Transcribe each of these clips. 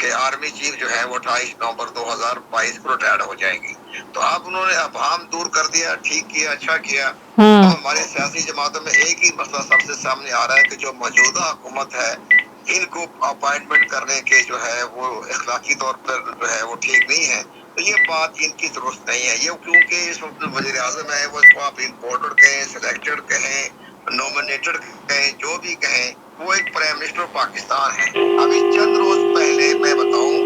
کہ army chief جو ہے وہ 28 نومبر 2022 کو ریٹائرڈ ہو جائیں گی. تو اب انہوں نے ابہام دور کر دیا، ٹھیک کیا، اچھا کیا. اب ہماری سیاسی جماعتوں میں ایک ہی مسئلہ سب سے سامنے آ رہا ہے کہ جو موجودہ حکومت ہے ان کو اپائنٹمنٹ کرنے کے جو ہے وہ اخلاقی طور پر جو ہے وہ ٹھیک نہیں ہے. تو یہ بات ان کی درست نہیں ہے. یہ کیونکہ اس وقت وزیر اعظم ہے وہ اس کو آپ امپورٹڈ کہیں، سلیکٹڈ کہیں، نومینیٹڈ کہیں، جو بھی کہیں، وہ ایک پرائم منسٹر پاکستان ہے. ابھی چند روز پہلے میں بتاؤں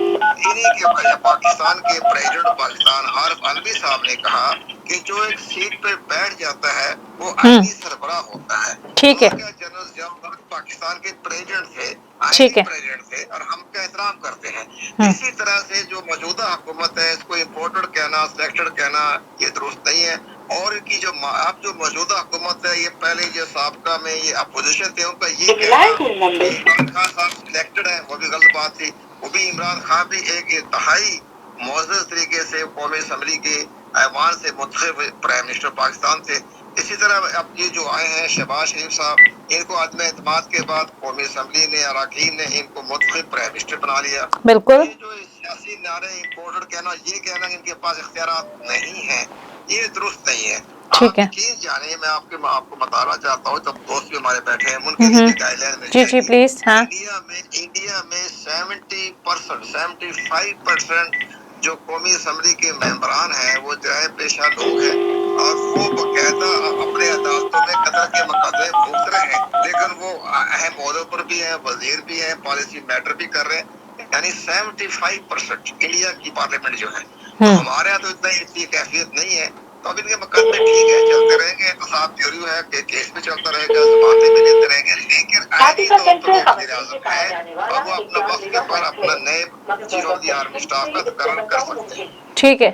انہی کے پاکستان کے پریزیڈنٹ پاکستان عارف علوی صاحب نے کہا کہ جو ایک سیٹ پہ بیٹھ جاتا ہے وہ آئینی سربراہ ہوتا ہے. ٹھیک ہے، جنرل ضیاء پاکستان کے پریزیڈنٹ تھے، ٹھیک آئینی ہے، پریزیڈنٹ تھے، اور ہم کا احترام کرتے ہیں. اسی طرح سے جو موجودہ حکومت ہے اس کو امپورٹڈ کہنا، سلیکٹڈ کہنا یہ درست نہیں ہے. اور ان کی جو اب جو موجودہ حکومت ہے، یہ پہلے جو سابقہ میں یہ اپوزیشن تھے ان کا یہ کہنا کہ عمران خان صاحب سلیکٹڈ ہیں وہ بھی غلط بات تھی. وہ بھی عمران خان بھی ایک انتہائی معزز طریقے سے قومی اسمبلی کے ایوان سے منتخب پرائم منسٹر پاکستان تھے. اسی طرح اب یہ جو آئے ہیں شہباز شریف صاحب، ان کو عدم اعتماد کے بعد قومی اسمبلی نے، اراکین نے ان کو منتخب پرائم منسٹر بنا لیا. بالکل. یہ جو سیاسی نعرے امپورٹڈ کہنا، یہ کہنا ان کے پاس اختیارات نہیں ہیں، یہ درست نہیں ہے. ٹھیک ہے، آپ یقین جانے میں آپ کو بتانا چاہتا ہوں، جب دوست بھی ہمارے بیٹھے ہیں منکرین کی گائیڈ لائن میں جی جی پلیز. ہاں، انڈیا میں 75% جو قومی اسمبلی کے ممبران ہیں وہ جرائم پیشہ لوگ ہیں، اور وہ باقاعدہ اپنے عدالتوں میں قتل کے مقدمے بھگت رہے ہیں، لیکن وہ اہم عہدوں پر بھی ہیں، وزیر بھی ہیں، پالیسی میٹر بھی کر رہے ہیں. یعنی 75% انڈیا کی پارلیمنٹ جو ہے. تو ہمارے یہاں تو اتنی کیفیت نہیں ہے. تو اب ان کے مقدمے ٹھیک ہے چلتے رہیں گے، احتساب جاری ہے کہ کیس بھی چلتا رہے گا، ضمانتیں بھی لیتے رہیں گے، لیکن آئینی طور پر وہ وزیر اعظم ہے اور وہ اپنا وقت کے پر اپنا نئے chief of the army staff کا تقرر کر سکتے ہیں. ٹھیک ہے،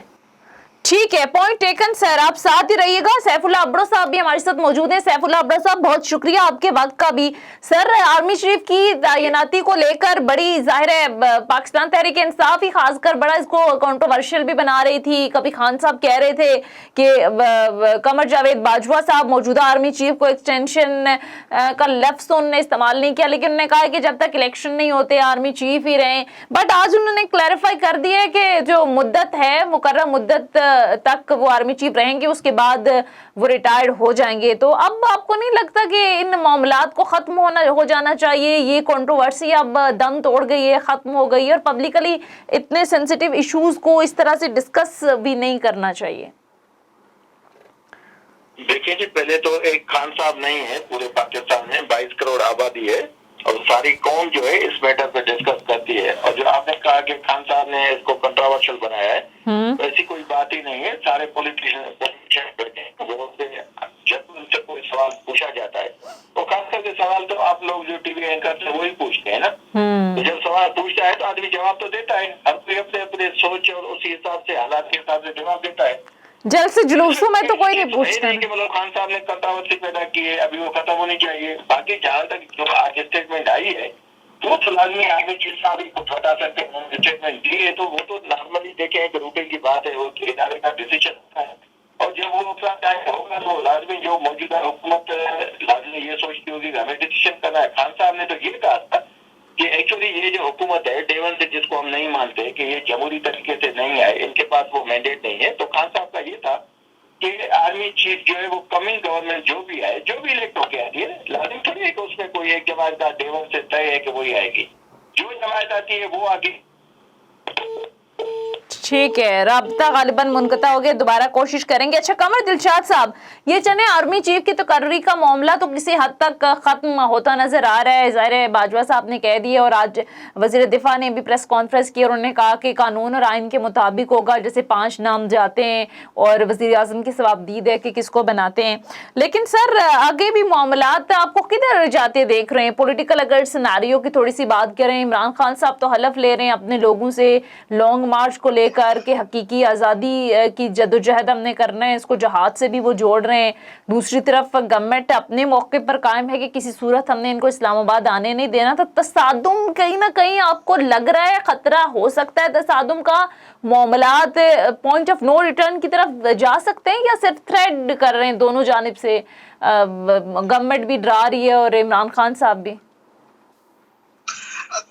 ٹھیک ہے، پوائنٹ ٹیکن سر. آپ ساتھ ہی رہیے گا. سیف اللہ ابرو صاحب بھی ہمارے ساتھ موجود ہیں. سیف اللہ ابرو صاحب بہت شکریہ آپ کے وقت کا بھی. سر، آرمی چیف کی تعیناتی کو لے کر بڑی ظاہر ہے پاکستان تحریک انصاف ہی خاص کر بڑا اس کو کنٹروورشل بھی بنا رہی تھی. کبھی خان صاحب کہہ رہے تھے کہ قمر جاوید باجوہ صاحب موجودہ آرمی چیف کو ایکسٹینشن کا لفظ انہوں نے استعمال نہیں کیا، لیکن انہوں نے کہا کہ جب تک الیکشن نہیں ہوتے آرمی چیف ہی رہیں. بٹ آج انہوں نے کلیریفائی کر دیا ہے کہ جو مدت ہے مقررہ مدت تک وہ آرمی چیف رہیں گے، اس کے بعد وہ ریٹائرڈ ہو جائیں گے. تو اب آپ کو نہیں لگتا کہ ان معاملات کو ختم ہو جانا چاہیے؟ یہ کنٹروورسی اب دم توڑ گئی ہے، ختم ہو گئی ہے، اور پبلکلی اتنے سینسیٹیو ایشوز کو اس طرح سے ڈسکس بھی نہیں کرنا چاہیے. دیکھیں جی، پہلے تو ایک خان صاحب نہیں ہے پورے پاکستان میں، 22 کروڑ آبادی ہے اور ساری قوم جو ہے اس میٹر پہ ڈسکس کرتی ہے. اور جو آپ نے کہا کہ خان صاحب نے اس کو کنٹروورشل بنایا ہے، ایسی کوئی بات ہی نہیں ہے. سارے پولیٹیشین جب ان سے کوئی سوال پوچھا جاتا ہے تو خاص کر کے سوال تو آپ لوگ جو ٹی وی اینکر سے وہی پوچھتے ہیں نا. جب سوال پوچھتا ہے تو آدمی جواب تو دیتا ہے، ہر کوئی اپنے اپنے سوچ اور اسی حساب سے حالات کے حساب سے جواب دیتا ہے. جلسے جلوسوں میں تو کوئی نہیں پوچھتا کہ مطلب خان صاحب نے کنٹروورسی پیدا کی ہے، ابھی وہ ختم ہونی چاہیے. باقی جہاں تک جو آج اسٹیٹمنٹ آئی ہے وہ تو لازمی آرمی چیف صاحب کو ہٹا سکتے ہیں. اسٹیٹمنٹ دی ہے تو وہ تو نارملی دیکھیں ایک روٹین کی بات ہے، وہ ادارے کا ڈیسیجن ہوتا ہے. اور جب وہ ہوگا تو لازمی جو موجودہ حکومت لازمی یہ سوچتی ہوگی کہ ہمیں ڈیسیجن کرنا ہے. خان صاحب نے تو یہ کہا تھا کہ ایکچولی یہ جو حکومت ہے ڈے ون سے جس کو ہم نہیں مانتے کہ یہ جمہوری طریقے سے نہیں آئے، ان کے پاس وہ مینڈیٹ نہیں ہے، تو خان صاحب کا یہ تھا کہ آرمی چیف جو ہے وہ کمنگ گورنمنٹ جو بھی آئے، جو بھی الیکٹ ہو کے آتی ہے، لازم تھوڑی ہے کہ اس میں کوئی ایک جماعت کا ڈے ون سے طے ہے کہ وہی آئے گی. جو جماعت آتی ہے وہ آگے. ٹھیک ہے، رابطہ غالباً منقطع ہو گیا، دوبارہ کوشش کریں گے. اچھا قمر دلشاد صاحب، یہ چنے آرمی چیف کی تقرری کا معاملہ تو کسی حد تک ختم ہوتا نظر آ رہا ہے. ظاہر ہے باجوہ صاحب نے کہہ دیا، اور آج وزیر دفاع نے بھی پریس کانفرنس کی اور انہوں نے کہا کہ قانون اور آئین کے مطابق ہوگا. جیسے 5 نام جاتے ہیں اور وزیر اعظم کی ثوابدید ہے کہ کس کو بناتے ہیں. لیکن سر آگے بھی معاملات آپ کو کدھر جاتے دیکھ رہے ہیں؟ پولیٹیکل اگر سیناریو کی تھوڑی سی بات کریں، عمران خان صاحب تو حلف لے رہے ہیں اپنے لوگوں سے لانگ مارچ کو لے کر کہ حقیقی آزادی کی جدوجہد ہم نے کرنا ہے، اس کو جہاد سے بھی وہ جوڑ رہے ہیں. دوسری طرف گورنمنٹ اپنے موقع پر قائم ہے کہ کسی صورت ہم نے ان کو اسلام آباد آنے نہیں دینا. تو تصادم کہیں نہ کہیں آپ کو لگ رہا ہے خطرہ ہو سکتا ہے تصادم کا؟ معاملات پوائنٹ آف نو ریٹرن کی طرف جا سکتے ہیں یا صرف تھریڈ کر رہے ہیں دونوں جانب سے؟ گورنمنٹ بھی ڈرا رہی ہے اور عمران خان صاحب بھی.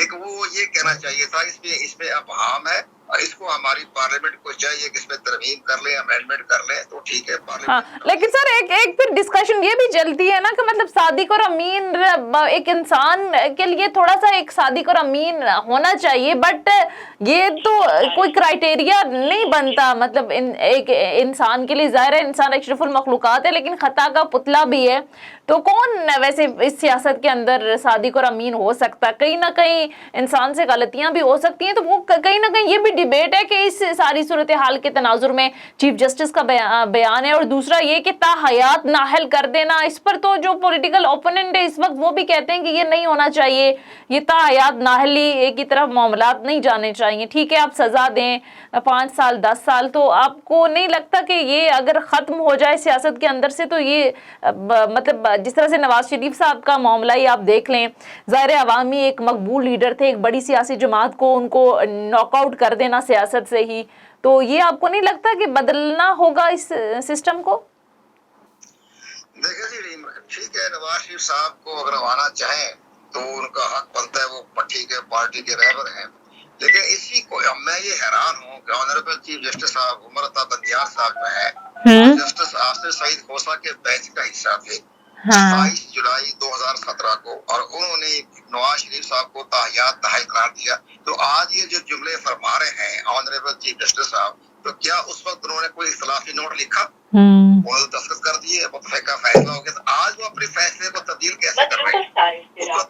لیکن وہ یہ کہنا چاہیے تھا اس پہ ابہام ہے اور اس کو ہماری پارلیمنٹ کو چاہیے کہ اس میں ترمیم کر لیں، امینڈمنٹ کر لیں تو ٹھیک ہے ہاں، پارلیمنٹ۔ لیکن سر ایک پھر ڈسکشن یہ بھی چلتی ہے نا کہ مطلب صادق اور امین ایک انسان کے لیے تھوڑا سا ایک صادق اور امین ہونا چاہیے، بٹ یہ تو کوئی کرائٹیریا نہیں بنتا، مطلب ایک انسان کے لیے ظاہر ہے انسان اشرف المخلوقات ہے لیکن خطا کا پتلا بھی ہے، تو کون ویسے اس سیاست کے اندر صادق اور امین ہو سکتا ہے؟ کہیں نہ کہیں انسان سے غلطیاں بھی ہو سکتی ہیں، تو وہ کہیں نہ کہیں یہ بھی ڈیبیٹ ہے کہ اس ساری صورتحال کے تناظر میں چیف جسٹس کا بیان ہے، اور دوسرا یہ کہ تا حیات نااہل کر دینا، اس پر تو جو پولیٹیکل اوپوننٹ ہے اس وقت وہ بھی کہتے ہیں کہ یہ نہیں ہونا چاہیے، یہ تا حیات نااہلی کی طرف معاملات نہیں جانے چاہیے، ٹھیک ہے آپ سزا دیں 5 سال 10 سال، تو آپ کو نہیں لگتا کہ یہ اگر ختم ہو جائے سیاست کے اندر سے تو یہ مطلب جس طرح سے نواز شریف صاحب کا معاملہ ہی آپ دیکھ لیں، ظاہر عوامی ایک مقبول لیڈر تھے، ایک بڑی سیاسی جماعت کو ان کو ناک آؤٹ کر دینا سیاست سے ہی، تو یہ آپ کو نہیں لگتا کہ بدلنا ہوگا اس سسٹم کو؟ دیکھیں جی ٹھیک ہے، نواز شریف صاحب کو اگر آنا چاہیں تو ان کا حق بنتا ہے، وہ ٹھیک ہے پارٹی کے رہبر ہیں، لیکن اسی کو میں یہ حیران ہوں کہ آنریبل چیف جسٹس صاحب عمر عطا بندیال صاحب جو ہے جسٹس آصف سعید کھوسہ کے بینچ کا حصہ تھے 27 جولائی 2017 کو، اور انہوں نے نواز شریف صاحب کو تاحیات نااہل قرار دیا، تو آج یہ جو جملے فرما رہے ہیں آنریبل چیف جسٹس صاحب، تو کیا اس وقت انہوں نے کوئی اختلافی نوٹ لکھا؟ انہوں نے دستخط کر دیے، متفقہ فیصلہ ہو گیا، تو آج وہ اپنے فیصلے کو تبدیل کیسے کر رہے ہیں؟ اس کو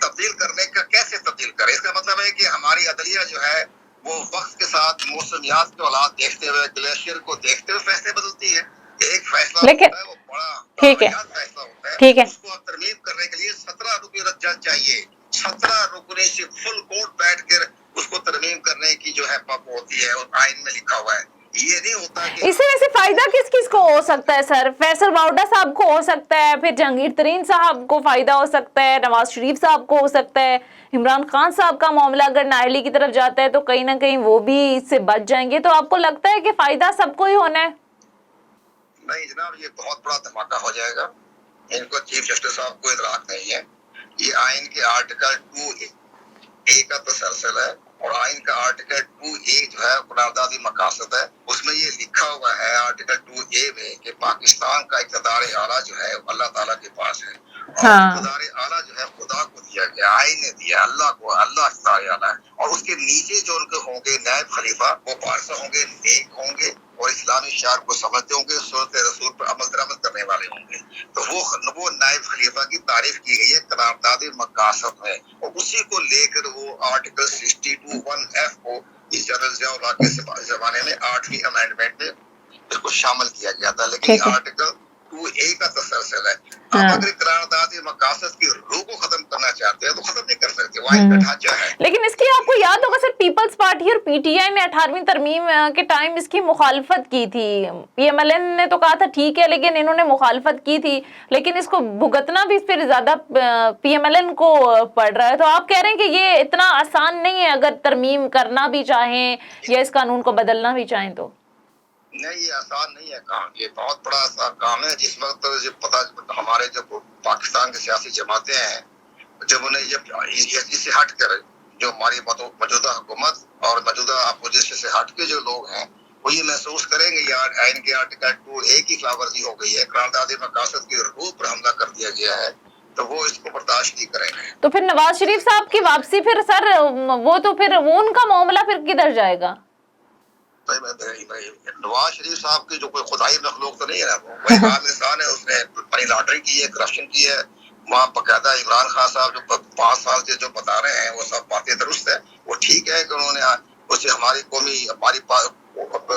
تبدیل کرنے کا کیسے تبدیل کرے؟ اس کا مطلب ہے کہ ہماری عدلیہ جو ہے وہ وقت کے ساتھ موسمیات کے حالات دیکھتے ہوئے، گلیشیئر کو دیکھتے ہوئے فیصلے بدلتی ہے۔ ایک فیصلہ ہوتا ہے وہ بڑا فیصلہ ہوتا ہے، اس کو اب ترمیم کرنے کے لیے 17 رکنی جج چاہیے، 17 رکنی سے فل کورٹ بیٹھ کر اس کو ترمیم کرنے کی جو ہے پک ہوتی ہے، اور آئین میں لکھا ہوا ہے۔ یہ نہیں ہوتا کہ اس سے ویسے فائدہ کس کس کو ہو سکتا ہے سر؟ فیصل واؤڈا صاحب کو ہو سکتا ہے، پھر جہانگیر ترین صاحب کو فائدہ ہو سکتا ہے، نواز شریف صاحب کو ہو سکتا ہے، عمران خان صاحب کا معاملہ اگر نااہلی کی طرف جاتا ہے تو کہیں نہ کہیں وہ بھی اس سے بچ جائیں گے، تو آپ کو لگتا ہے کہ فائدہ سب کو ہی ہونا ہے؟ نہیں جناب، یہ بہت بڑا دھماکہ ہو جائے گا، ان کو چیف جسٹس صاحب کو ادراک نہیں ہے۔ یہ آئین کے آرٹیکل 2A کا تسلسل ہے، اور آئین کا آرٹیکل 2A جو ہے قراردادی مقاصد ہے، اس میں یہ لکھا ہوا ہے آرٹیکل 2A میں کہ پاکستان کا اقتدار اعلیٰ جو ہے اللہ تعالیٰ کے پاس ہے، اور اقتدار اعلیٰ جو ہے خدا کو دیا گیا، آئین نے دیا اللہ کو، اللہ اقتدار اعلیٰ ہے، اور اس کے نیچے جو ان کے ہوں گے نائب خلیفہ، وہ بادشاہ ہوں گے، نیک ہوں گے، اور اسلامی شعار کو سمجھتے ہوں گے، سنت رسول پر عمل درآمد کرنے والے ہوں گے، تو وہ نائب خلیفہ کی تعریف کی گئی ہے قرارداد مقاصد میں، اور اسی کو لے کر وہ آرٹیکل 62(1)(f) کو اس جنرل ضیاء الحق کے زمانے میں 8ویں امینڈمنٹ میں اس کو شامل کیا گیا تھا، لیکن یہ آرٹیکل 2A کا تسلسل ہے۔ اب اگر قرارداد مقاصد کی روح کو ختم کرنا چاہتے ہیں تو ختم نہیں کر سکتے، وہ آئین کا ڈھانچہ ہے۔ لیکن اس کی آپ کو یاد ہوگا سر، پیپلز پارٹی اور پی ٹی آئی نے 18ویں ترمیم کے ٹائم اس کی مخالفت کی تھی، PMLN نے تو کہا تھا ٹھیک ہے، لیکن انہوں نے مخالفت کی تھی، لیکن اس کو بھگتنا بھی پھر زیادہ PMLN کو پڑ رہا ہے، تو آپ کہہ رہے ہیں کہ یہ اتنا آسان نہیں ہے اگر ترمیم کرنا بھی چاہیں یا اس قانون کو بدلنا بھی چاہیں تو؟ نہیں، یہ آسان نہیں ہے کام، یہ بہت بڑا آسان کام ہے۔ جس وقت پتا ہمارے جو پاکستان کی سیاسی جماعتیں ہیں، جب انہیں اس سے ہٹ کر جو ہماری موجودہ حکومت اور موجودہ اپوزیشن سے ہٹ کے جو لوگ ہیں وہ یہ محسوس کریں گے یہ آئین کے آرٹیکل 2A کی خلاف ورزی ہو گئی ہے، قرارداد مقاصد کی روح پر حملہ کر دیا گیا ہے، تو وہ اس کو برداشت نہیں کریں گے۔ تو پھر نواز شریف صاحب کی واپسی پھر سر وہ تو پھر ان کا معاملہ پھر کدھر جائے گا؟ نواز شریف صاحب کی جو کوئی خدائی مخلوق تو نہیں ہے نا، وہ ایک عام انسان ہے، اس نے منی لانڈرنگ کی ہے، کرپشن کی ہے، وہاں باقاعدہ عمران خان صاحب جو 5 سال سے جو بتا رہے ہیں وہ سب باتیں درست ہے، وہ ٹھیک ہے کہ انہوں نے اسے ہماری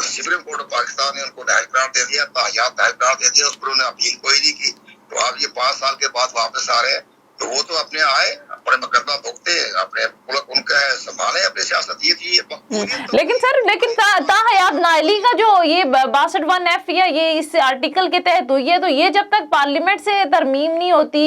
سپریم کورٹ آف پاکستان نے ان کو نااہل قرار دے دیا، تاحیات نااہل قرار دے دیا، اس پر انہوں نے اپیل کوئی نہیں کی، تو اب یہ 5 سال کے بعد واپس آ رہے ہیں، تو وہ تو اپنے آئے اپنے مقدمہ بھگتے، اپنے ملک ان کا ہے، سنبھالے اپنی سیاست، یہ تھی لیکن سر تا حیات نااہلی کا جو یہ 62(1)(f) یا یہ اس آرٹیکل کے تحت ہوئی ہے، تو یہ جب تک پارلیمنٹ سے ترمیم نہیں ہوتی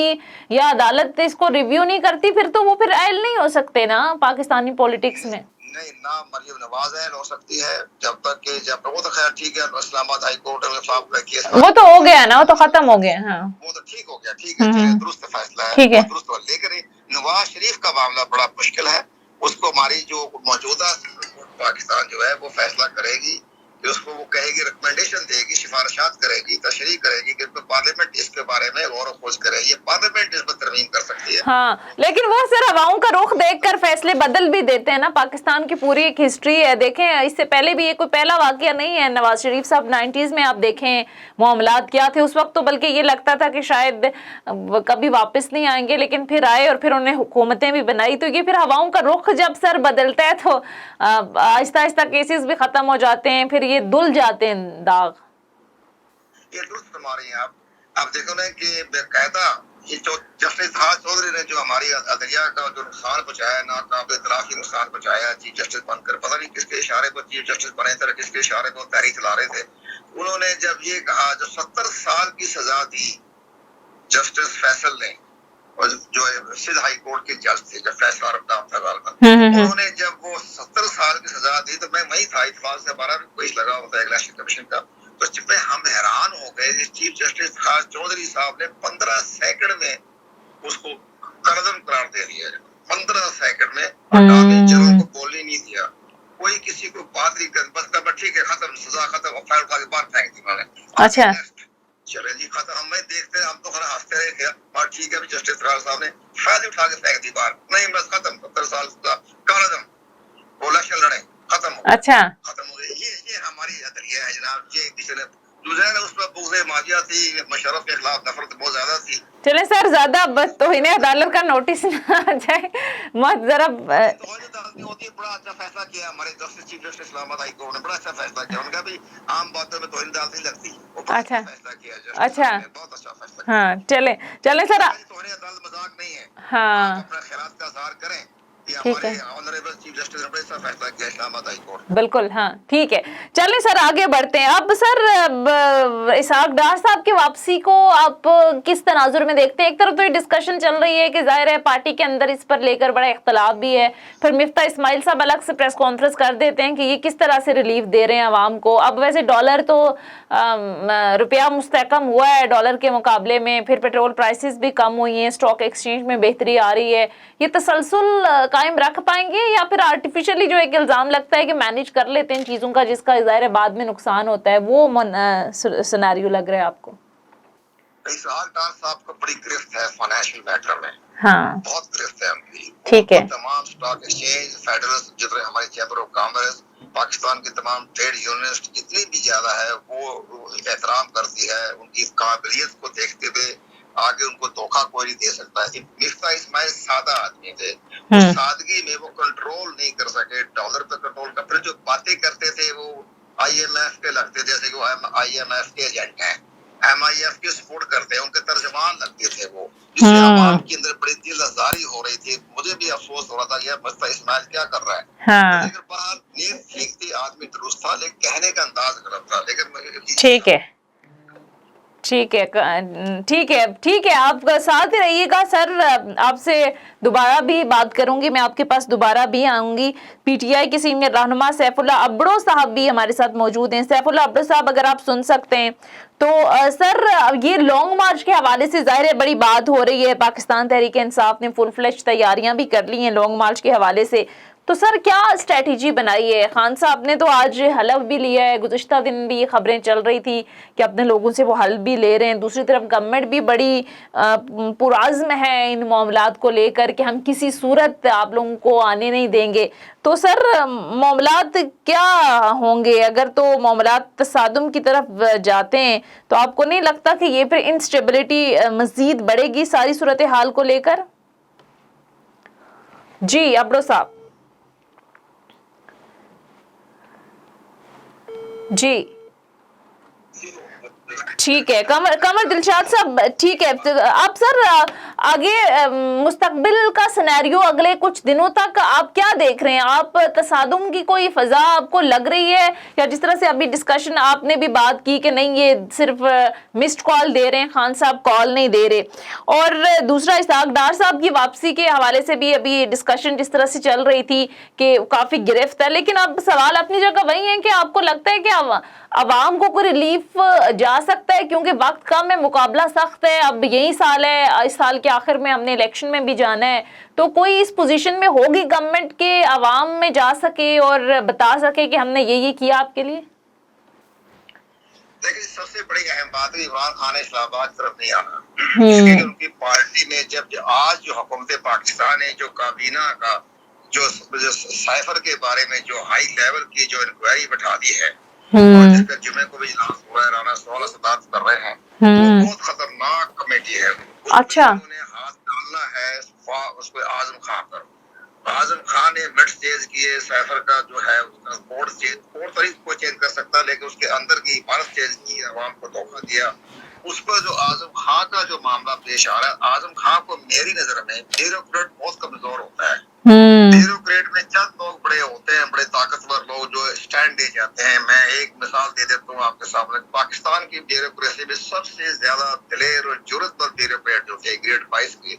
یا عدالت اس کو ریویو نہیں کرتی پھر تو وہ پھر اہل نہیں ہو سکتے نا پاکستانی پولیٹکس میں؟ نہیں، نہ مریم نواز اہل ہو سکتی ہے جب تک کہ وہ تو خیر ٹھیک ہے، اسلام آباد ہائی کورٹ میں کیس وہ تو ہو گیا نا، وہ تو ختم ہو گیا، ہاں وہ تو ٹھیک ہو گیا، ٹھیک ہے، درست فیصلہ ہے، درست، لیکن نواز شریف کا معاملہ بڑا مشکل ہے. اس کو ہماری جو موجودہ پاکستان جو ہے وہ فیصلہ کرے گی کہ اس کو وہ کہے گی, ریکمنڈیشن دے گی, سفارشات کرے گی, تشریح کرے گی کہ پارلیمنٹ اس کے بارے میں غور و خوض کرے. یہ پارلیمنٹ اس میں ترمیم کر سکتی ہے. ہاں لیکن وہ سر عواؤں کا رخ دیکھ کر فیصلے بدل بھی دیتے ہیں نا. پاکستان کی پوری ایک ہسٹری ہے, دیکھیں اس سے پہلے بھی یہ کوئی پہلا واقعہ نہیں ہے. نواز شریف صاحب 90s میں آپ دیکھیں معاملات کیا تھے اس وقت, تو بلکہ یہ لگتا تھا کہ شاید کبھی واپس نہیں آئیں گے, لیکن پھر آئے اور پھر انہیں حکومتیں بھی بنائی. تو یہ پھر عواؤں کا رخ جب سر بدلتا ہے تو آہستہ آہستہ کیسز بھی ختم ہو جاتے ہیں, پھر یہ دل جاتے ہیں داغ. یہ درست فرما رہی ہیں آپ دیکھو نا کہ باقاعدہ یہ جو جسٹس ہاج چودھری نے جو ہماری عدلیہ کا جو نقصان پہنچایا, ناقابل اطلاقی نقصان پہنچایا چیف جسٹس بن کر, پتہ نہیں کس کے اشارے پر چیف جسٹس بنے تھے, کس کے اشارے پر تحریک چلا رہے تھے. انہوں نے جب یہ کہا, جو 70 سال کی سزا دی جسٹس فیصل نے, اور جو سندھ ہائی کورٹ کے جج تھے, جب فیصلہ نام تھا غالباً, انہوں نے جب وہ 70 سال کی سزا دی تو میں وہی تھا, اتفاق سے ہمارا بھی کوئی لگا ہوتا ہے الیکشن کمیشن کا, تو اس پہ ہم حیران ہو گئے. چیف جسٹس خاص چودھری صاحب نے 15 سیکنڈ میں اس کو قرضم قرار دے دیا. 15 سیکنڈ میں اٹارنی جنرل کو بولنے نہیں دیا, کوئی کسی کو بات نہیں کر, بس کہا ٹھیک ہے ختم, سزا ختم, فائل اٹھا کے باہر پھینک دی انہوں نے. اچھا چلے جی ختم, ہم دیکھتے ہیں, ہم تو خرا ہنستے رہے کیا, اور ٹھیک ہے جسٹس فراز صاحب نے فائل اٹھا کے پھینک دی باہر, نہیں بس ختم, 70 سال کا قرضم, وہ الیکشن لڑے, ختم ہو گیا. اچھا ختم ہو گیا. یہ ہماری عدلیہ ہے جناب. یہ کسی نے دوسرے اس میں بغض ماجیہ تھی, مشرف کے خلاف نفرت بہت زیادہ تھی. چلیں سر زیادہ تو انہیں عدالت کا نوٹس نہ آ جائے, مت ذرا ہوتی ہے. بڑا اچھا فیصلہ کیا ہمارے جسٹس چیف جسٹس اسلام آباد ہائی کورٹ نے, بڑا اچھا فیصلہ کیا. ان کا بھی عام باتوں میں توہین عدالت نہیں لگتی, وہ بڑا اچھا فیصلہ کیا جسٹس, اچھا بہت اچھا فیصلہ کیا. ہاں چلیں سر, توہین عدالت مذاق نہیں ہے. ہاں آپ اپنے خیالات کا اظہار کریں. یہ ٹھیک ہے, ہمارے آنریبل چیف جسٹس نے بڑا اچھا فیصلہ کیا اسلام آباد ہائی کورٹ. بالکل ہاں ٹھیک ہے. چلیں سر آگے بڑھتے ہیں. اب سر اسحاق ڈار صاحب کی واپسی کو آپ کس تناظر میں دیکھتے ہیں؟ ایک طرف تو یہ ڈسکشن چل رہی ہے کہ ظاہر ہے پارٹی کے اندر اس پر لے کر بڑا اختلاف بھی ہے, پھر مفتاح اسماعیل صاحب الگ سے پریس کانفرنس کر دیتے ہیں کہ یہ کس طرح سے ریلیف دے رہے ہیں عوام کو. اب ویسے ڈالر تو روپیہ مستحکم ہوا ہے ڈالر کے مقابلے میں, پھر پیٹرول پرائسز بھی کم ہوئی ہیں, اسٹاک ایکسچینج میں بہتری آ رہی ہے. یہ تسلسل قائم رکھ پائیں گے یا پھر آرٹیفیشلی جو ایک الزام لگتا ہے کہ مینیج کر لیتے ہیں چیزوں کا جس کا ظاہر بعد میں نقصان ہوتا ہے, وہ سیناریو لگ رہا ہے آپ کو؟ اسحاق ڈار صاحب کو بڑی گرفت ہے فائنینشیل میٹر میں, ہاں بہت گرفت ہے ان کی. ٹھیک ہے, تمام اسٹاک ایکسچینج, فیڈرل جتنے ہماری چیمبر آف کامرس, پاکستان کی تمام ٹریڈ یونینز جتنی بھی زیادہ ہے وہ احترام کرتی ہے. ان کی قابلیت کو دیکھتے ہوئے آگے ان کو دھوکہ کوئی نہیں دے سکتا. مفتاح اسماعیل سادہ آدمی تھے, اس سادگی میں وہ کنٹرول نہیں کر سکے, ڈالر پہ کنٹرول کر, پھر جو باتیں کرتے تھے وہ IMF کے لگتے تھے, جیسے کہ وہ IMF کے ایجنٹ ہیں, MIF کی سپورٹ کرتے ہیں, ان کے ترجمان لگتے تھے وہ, جس سے عوام کے اندر بڑی دل آزاری ہو رہی تھی. مجھے بھی افسوس ہو رہا تھا کہ مفتاح اسماعیل کیا کر رہا ہے, لیکن بہرحال نیت ٹھیک تھی, آدمی درست تھا, لیکن کہنے کا انداز غلط تھا. لیکن ٹھیک ہے ٹھیک ہے ٹھیک ہے ٹھیک ہے, آپ ساتھ ہی رہیے گا سر. آپ سے دوبارہ بھی بات کروں گی, میں آپ کے پاس دوبارہ بھی آؤں گی. PTI کے سینئر رہنما سیف اللہ ابڑو صاحب بھی ہمارے ساتھ موجود ہیں. سیف اللہ ابڑو صاحب اگر آپ سن سکتے ہیں تو سر, یہ لانگ مارچ کے حوالے سے ظاہر ہے بڑی بات ہو رہی ہے, پاکستان تحریک انصاف نے فل فلیش تیاریاں بھی کر لی ہیں لانگ مارچ کے حوالے سے, تو سر کیا اسٹریٹجی بنائی ہے؟ خان صاحب نے تو آج حلف بھی لیا ہے, گزشتہ دن بھی یہ خبریں چل رہی تھی کہ اپنے لوگوں سے وہ حلف بھی لے رہے ہیں. دوسری طرف گورنمنٹ بھی بڑی پرعزم ہے ان معاملات کو لے کر کہ ہم کسی صورت آپ لوگوں کو آنے نہیں دیں گے. تو سر معاملات کیا ہوں گے اگر تو معاملات تصادم کی طرف جاتے ہیں؟ تو آپ کو نہیں لگتا کہ یہ پھر انسٹیبلٹی مزید بڑھے گی ساری صورتحال کو لے کر؟ جی ابڑو صاحب. جی ٹھیک ہے قمر دلشاد صاحب, ٹھیک ہے. آپ سر آگے مستقبل کا سینیریو اگلے کچھ دنوں تک آپ کیا دیکھ رہے ہیں؟ آپ تصادم کی کوئی فضا آپ کو لگ رہی ہے, یا جس طرح سے ابھی ڈسکشن آپ نے بھی بات کی کہ نہیں یہ صرف مسڈ کال دے رہے ہیں, خان صاحب کال نہیں دے رہے, اور دوسرا اسحاق ڈار صاحب کی واپسی کے حوالے سے بھی ابھی ڈسکشن جس طرح سے چل رہی تھی کہ کافی گرفت ہے, لیکن اب سوال اپنی جگہ وہی ہے کہ آپ کو لگتا ہے کہ عوام کو کوئی ریلیف جا سکتا ہے کیونکہ وقت کم ہے, مقابلہ سخت ہے, اب یہی سال ہے, اس سال کے آخر میں ہم نے الیکشن میں بھی جانا ہے, تو کوئی اس پوزیشن میں ہوگی گورنمنٹ کے عوام میں جا سکے اور بتا سکے کہ ہم نے یہ کیا آپ کے لیے؟ لیکن سب سے بڑی اہم بات ہے عمران خان اسلام آباد کی طرف نہیں آنا, اس کے لیے ان کی پارٹی میں جب آج جو حکومت پاکستان ہے, جو کابینہ کا جو سائفر کے بارے میں جو ہائی لیول کی جو انکوائری بٹھا دی ہے, اور جس کا جمعے کو بھی اجلاس ہوا ہے, رانا سوالہ صدارت کر رہے ہیں, وہ بہت خطرناک کمیٹی ہے. اچھا, انہوں نے ہاتھ ڈالنا ہے اس کو اعظم خان پر. اعظم خان نے مٹس چینج کیے, سائفر کا جو ہے بورڈ طریق کو چینج کر سکتا, لیکن اس کے اندر کی عبارت چینج کی, عوام کو دھوکہ دیا. اس پر جو اعظم خان کا جو معاملہ پیش آ رہا ہے, اعظم خان کو میری نظر میں بیوروکریٹ بہت کمزور ہوتا ہے. بیوروکریٹ میں چند لوگ بڑے ہوتے ہیں, بڑے طاقتور لوگ جو اسٹینڈ دے جاتے ہیں. میں ایک مثال دے دیتا ہوں آپ کے سامنے. پاکستان کی بیوروکریسی میں سب سے زیادہ دلیر اور جرأت پر بیوروکریٹ جو تھے گریڈ 22 کے,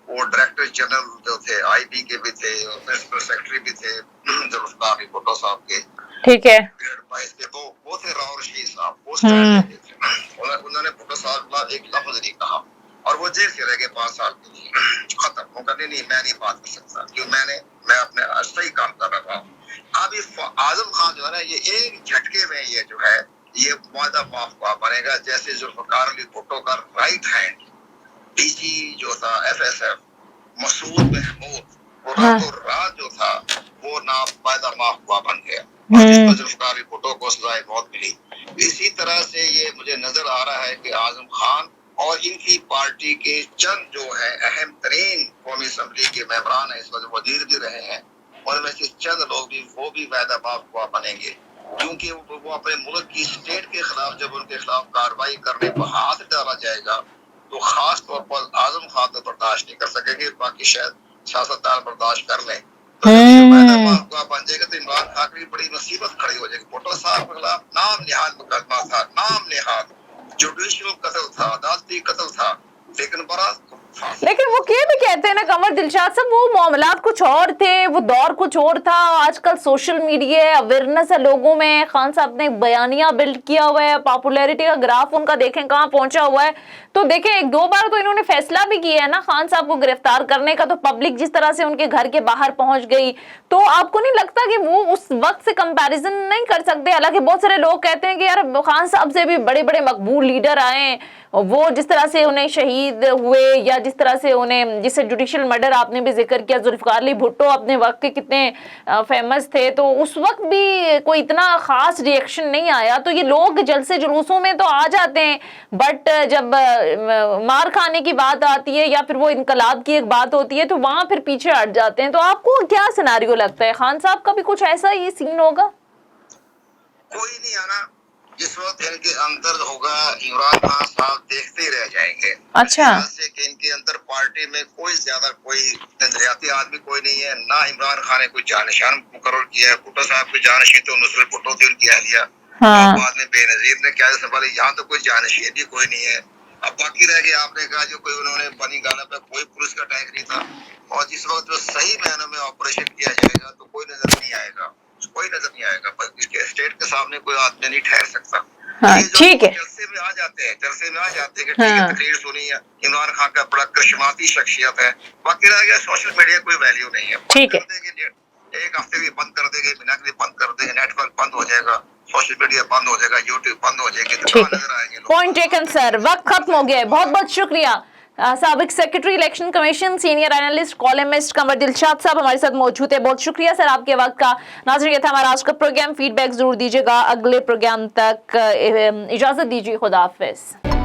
وہ ڈائریکٹر جنرل جو تھے آئی بی کے بھی تھے, اور پرنسپل سیکرٹری بھی تھے ذوالفقار علی بھٹو صاحب کے. ٹھیک ہے, گریڈ 22 کے وہ تھے راؤ رشید صاحب, وہ اسٹینڈ لیتے تھے. انہوں نے بھٹو صاحب کا ایک لفظ نہیں کہا, اور وہ جیل سے رہ گئے 5 سال کے لیے. ختم. وہ کہتے نہیں میں نہیں بات کر سکتا, کیوں میں اپنے صحیح کام کر رہا ہوں. اب یہ اعظم خان جو ہے نا, یہ ایک جھٹکے میں یہ جو ہے یہ معاہدہ معاف بنے گا, جیسے ذوالفقار علی بھٹو کا رائٹ ہینڈ ڈی جی جو تھا ایف ایس ایف مسعود محمود, وہ راتوں رات جو تھا وہ ناپائیدہ معاف بن گیا, اور جس پر ذوالفقار علی بھٹو کو سزائے موت ملی. اسی طرح سے یہ مجھے نظر آ رہا ہے کہ اعظم خان اور ان کی پارٹی کے چند جو ہے اہم ترین قومی اسمبلی کے ممبران ہیں, اس وقت وزیر بھی رہے ہیں, ان میں سے چند لوگ بھی وہ بھی وعدہ معاف بنیں گے, کیونکہ وہ اپنے ملک کی اسٹیٹ کے خلاف جب ان کے خلاف کارروائی کرنے پر ہاتھ ڈالا جائے گا تو خاص طور پر اعظم خان تو برداشت نہیں کر سکیں گے, باقی شاید سیاستدان برداشت کر لیں. تو جب یہ وعدہ معاف بن جائے گا تو عمران خان کی بڑی مصیبت کھڑی ہو جائے گی. بھٹو صاحب کے خلاف نام نہاد مقدمہ تھا, نام نہاد جوڈیشل قتل تھا, عدالتی قتل تھا, لیکن وہ بھی کہتے ہیں نا قمر دلشاد صاحب, وہ معاملات کچھ اور تھے, وہ دور کچھ اور تھا. آج کل سوشل میڈیا ہے, اویئرنیس ہے لوگوں میں. خان صاحب نے بیانیہ بلڈ کیا ہوا ہے, پاپولیرٹی کا گراف ان کا دیکھیں کہاں پہنچا ہوا ہے. تو دیکھیں 1-2 بار تو انہوں نے فیصلہ بھی کیا ہے نا خان صاحب کو گرفتار کرنے کا, تو پبلک جس طرح سے ان کے گھر کے باہر پہنچ گئی, تو آپ کو نہیں لگتا کہ وہ اس وقت سے کمپیریزن نہیں کر سکتے؟ حالانکہ بہت سارے لوگ کہتے ہیں کہ یار خان صاحب سے بھی بڑے بڑے مقبول لیڈر آئے, وہ جس طرح سے انہیں شہید ہوئے, یا جس طرح سے انہیں جسے جوڈیشل مرڈر آپ نے بھی ذکر کیا, ذوالفقار علی بھٹو اپنے وقت کے کتنے فیمس تھے, تو اس وقت بھی کوئی اتنا خاص ریئیکشن نہیں آیا. تو یہ لوگ جلسے جلوسوں میں تو آ جاتے ہیں, بٹ جب مار کھانے کی بات آتی ہے یا پھر وہ انقلاب کی ایک بات ہوتی ہے تو وہاں پھر پیچھے ہٹ جاتے ہیں. تو آپ کو کیا سیناریو لگتا ہے, خان صاحب کا بھی کچھ ایسا ہی سین ہوگا؟ کوئی نہیں آنا جس وقت ان کے اندر ہوگا, عمران خان صاحب دیکھتے ہی رہ جائیں گے. اچھا, سے کہ ان کے اندر پارٹی میں کوئی زیادہ کوئی نظریاتی آدمی کوئی نہیں ہے, نہ عمران خان نے کوئی جانشین مقرر کیا ہے. بھٹو صاحب کو جانشین تو نصرت بھٹو تھی, ان کی اہلیہ, اور بعد میں بے نظیر نے کیا سنبھالی. یہاں تو کوئی جانشین بھی کوئی نہیں ہے. اب باقی رہ گیا, آپ نے کہا جو کوئی انہوں نے بنی گالا پہ کوئی پولیس کا ٹینک نہیں تھا, اور جس وقت جو صحیح معنوں میں آپریشن کیا جائے گا تو کوئی نظر نہیں آئے گا, کوئی نظر نہیں آئے گا. اس کے اسٹیٹ کے سامنے کوئی آدمی نہیں ٹھہر سکتا. ٹھیک ہے, جلسے میں آ جاتے ہیں کہ ٹھیک ہے تقریر سنی ہے, عمران خان کا بڑا کرشماتی شخصیت ہے. باقی رہ گیا سوشل میڈیا کوئی ویلیو نہیں ہے. ٹھیک ہے, ایک ہفتے بھی بند کر دے گے, مہینہ بھی بند کر دے گے, نیٹ ورک بند ہو جائے گا, سوشل میڈیا بند ہو جائے گا, یوٹیوب بند ہو جائے گی, تو کہاں نظر آئیں گے لوگ؟ پوائنٹ ٹیکن سر, وقت ختم ہو گیا ہے. بہت بہت شکریہ. سابق secretary election commission, senior analyst, columnist Qamar Dilshad صاحب ہمارے ساتھ موجود ہے. بہت شکریہ سر آپ کے وقت کا. ناظرین یہ تھا ہمارا آج کا پروگرام. فیڈ بیک ضرور دیجیے گا. اگلے پروگرام تک اجازت دیجیے. خدا حافظ.